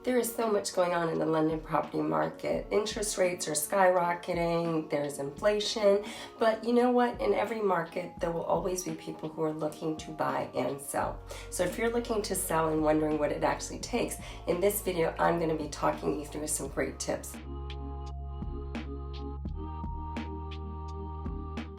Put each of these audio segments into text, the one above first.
There is so much going on in the London property market. Interest rates are skyrocketing, there's inflation, but you know what? In every market, there will always be people who are looking to buy and sell. So if you're looking to sell and wondering what it actually takes, in this video, I'm going to be talking you through some great tips.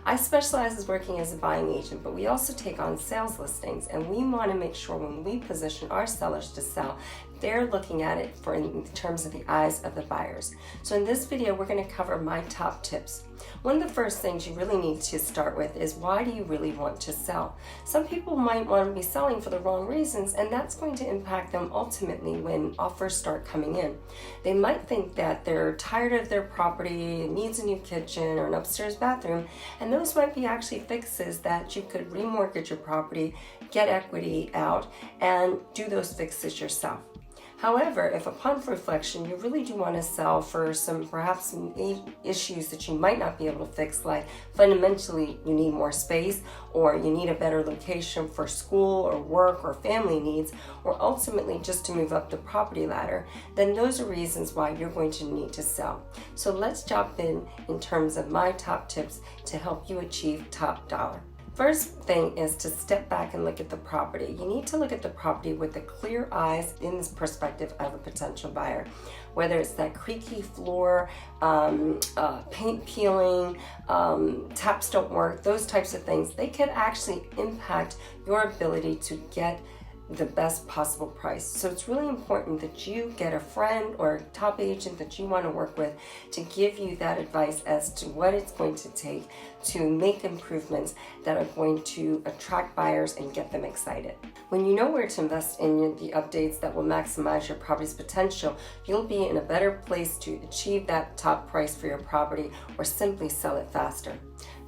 I specialize as working as a buying agent, but we also take on sales listings, and we want to make sure when we position our sellers to sell, they're looking at it in terms of the eyes of the buyers. So in this video, we're going to cover my top tips. One of the first things you really need to start with is, why do you really want to sell? Some people might want to be selling for the wrong reasons, and that's going to impact them ultimately when offers start coming in. They might think that they're tired of their property, it needs a new kitchen or an upstairs bathroom, and those might be actually fixes that you could remortgage your property, get equity out, and do those fixes yourself. However, if upon reflection you really do want to sell for perhaps some issues that you might not be able to fix, like fundamentally you need more space, or you need a better location for school or work or family needs, or ultimately just to move up the property ladder, then those are reasons why you're going to need to sell. So let's jump in terms of my top tips to help you achieve top dollar. First thing is to step back and look at the property. You need to look at the property with the clear eyes in this perspective of a potential buyer. Whether it's that creaky floor, paint peeling, taps don't work, those types of things, they could actually impact your ability to get the best possible price. So it's really important that you get a friend or a top agent that you want to work with to give you that advice as to what it's going to take to make improvements that are going to attract buyers and get them excited. When you know where to invest in the updates that will maximize your property's potential, you'll be in a better place to achieve that top price for your property or simply sell it faster.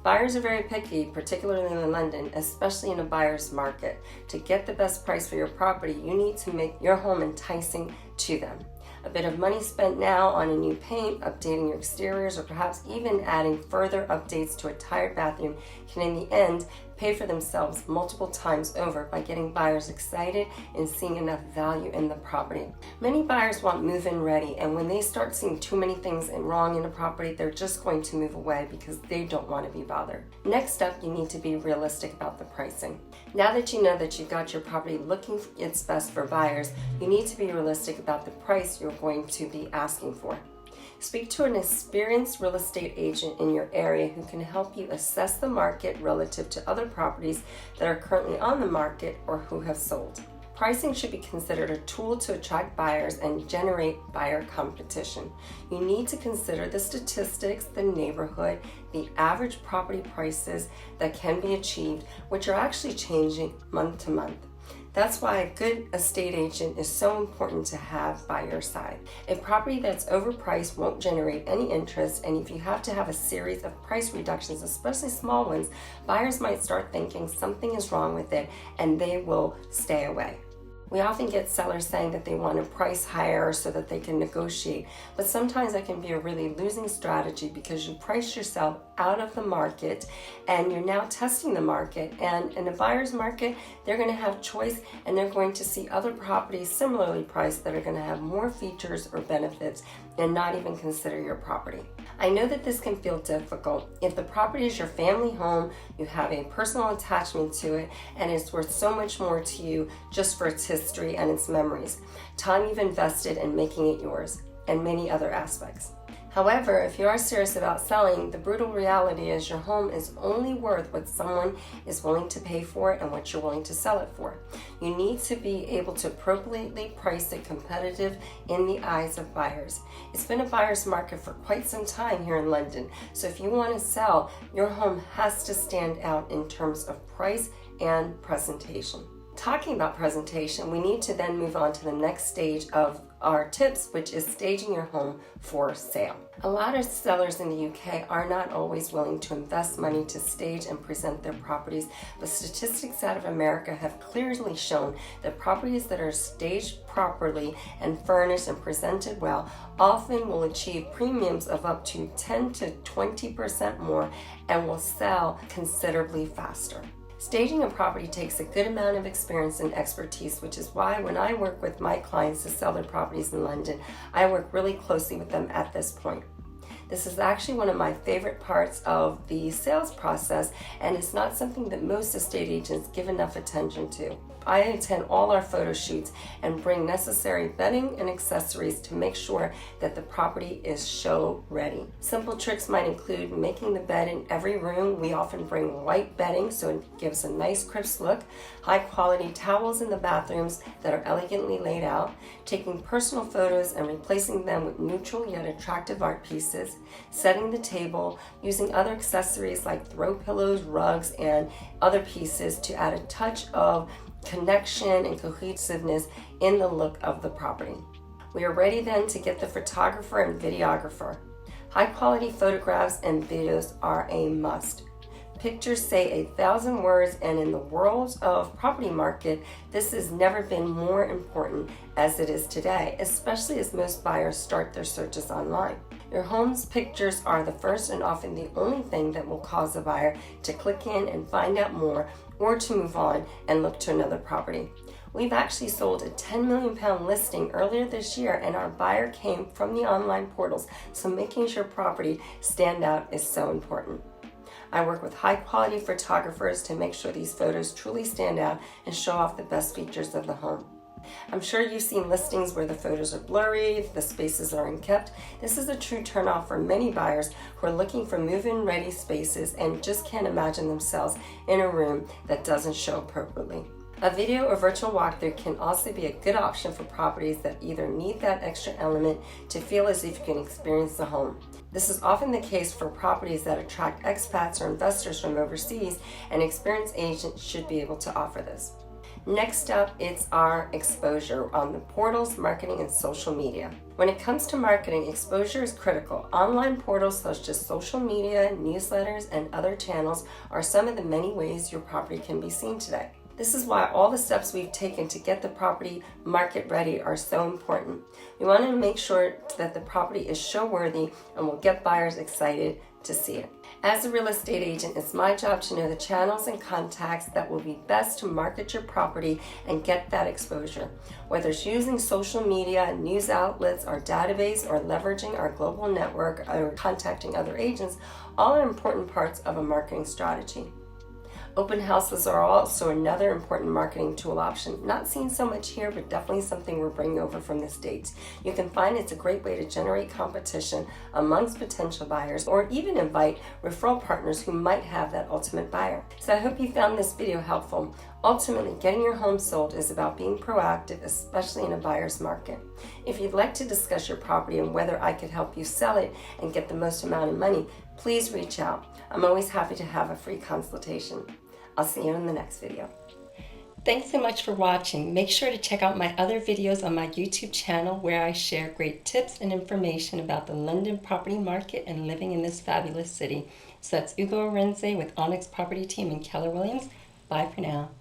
Buyers are very picky, particularly in London, especially in a buyer's market. To get the best price for your property, you need to make your home enticing to them. A bit of money spent now on a new paint, updating your exteriors, or perhaps even adding further updates to a tired bathroom can in the end pay for themselves multiple times over by getting buyers excited and seeing enough value in the property. Many buyers want move-in ready, and when they start seeing too many things wrong in a property, they're just going to move away because they don't want to be bothered. Next up, you need to be realistic about the pricing. Now that you know that you've got your property looking its best for buyers, you need to be realistic about the price you're going to be asking for. Speak to an experienced real estate agent in your area who can help you assess the market relative to other properties that are currently on the market or who have sold. Pricing should be considered a tool to attract buyers and generate buyer competition. You need to consider the statistics, the neighborhood, the average property prices that can be achieved, which are actually changing month to month. That's why a good estate agent is so important to have by your side. A property that's overpriced won't generate any interest, and if you have to have a series of price reductions, especially small ones, buyers might start thinking something is wrong with it and they will stay away. We often get sellers saying that they want to price higher so that they can negotiate, but sometimes that can be a really losing strategy because you price yourself out of the market and you're now testing the market, and in a buyer's market, they're going to have choice and they're going to see other properties similarly priced that are going to have more features or benefits and not even consider your property. I know that this can feel difficult. If the property is your family home, you have a personal attachment to it, and it's worth so much more to you just for its history and its memories, time you've invested in making it yours, and many other aspects. However, if you are serious about selling, the brutal reality is your home is only worth what someone is willing to pay for it and what you're willing to sell it for. You need to be able to appropriately price it competitive in the eyes of buyers. It's been a buyer's market for quite some time here in London, so if you want to sell, your home has to stand out in terms of price and presentation. Talking about presentation, we need to then move on to the next stage of our tips, which is staging your home for sale. A lot of sellers in the UK are not always willing to invest money to stage and present their properties, but statistics out of America have clearly shown that properties that are staged properly and furnished and presented well often will achieve premiums of up to 10 to 20% more and will sell considerably faster. Staging a property takes a good amount of experience and expertise, which is why when I work with my clients to sell their properties in London, I work really closely with them at this point. This is actually one of my favorite parts of the sales process, and it's not something that most estate agents give enough attention to. I attend all our photo shoots and bring necessary bedding and accessories to make sure that the property is show ready. Simple tricks might include making the bed in every room. We often bring white bedding so it gives a nice crisp look, high quality towels in the bathrooms that are elegantly laid out, taking personal photos and replacing them with neutral yet attractive art pieces, setting the table, using other accessories like throw pillows, rugs, and other pieces to add a touch of connection and cohesiveness in the look of the property. We are ready then to get the photographer and videographer. High quality photographs and videos are a must. Pictures say 1,000 words, and in the world of property market, this has never been more important as it is today, especially as most buyers start their searches online. Your home's pictures are the first and often the only thing that will cause a buyer to click in and find out more, or to move on and look to another property. We've actually sold a £10 million listing earlier this year, and our buyer came from the online portals, so making your property stand out is so important. I work with high quality photographers to make sure these photos truly stand out and show off the best features of the home. I'm sure you've seen listings where the photos are blurry, the spaces are unkept. This is a true turnoff for many buyers who are looking for move-in ready spaces and just can't imagine themselves in a room that doesn't show appropriately. A video or virtual walkthrough can also be a good option for properties that either need that extra element to feel as if you can experience the home. This is often the case for properties that attract expats or investors from overseas, and experienced agents should be able to offer this. Next up, it's our exposure on the portals, marketing, and social media. When it comes to marketing, exposure is critical. Online portals such as social media, newsletters, and other channels are some of the many ways your property can be seen today. This is why all the steps we've taken to get the property market ready are so important. We want to make sure that the property is show worthy and will get buyers excited to see it. As a real estate agent, it's my job to know the channels and contacts that will be best to market your property and get that exposure. Whether it's using social media, news outlets, our database, or leveraging our global network, or contacting other agents, all are important parts of a marketing strategy. Open houses are also another important marketing tool option. Not seen so much here, but definitely something we're bringing over from the States. You can find it's a great way to generate competition amongst potential buyers, or even invite referral partners who might have that ultimate buyer. So I hope you found this video helpful. Ultimately, getting your home sold is about being proactive, especially in a buyer's market. If you'd like to discuss your property and whether I could help you sell it and get the most amount of money, please reach out. I'm always happy to have a free consultation. I'll see you in the next video. Thanks so much for watching. Make sure to check out my other videos on my YouTube channel where I share great tips and information about the London property market and living in this fabulous city. So that's Ugo Arenze with Onyx Property Team and Keller Williams. Bye for now.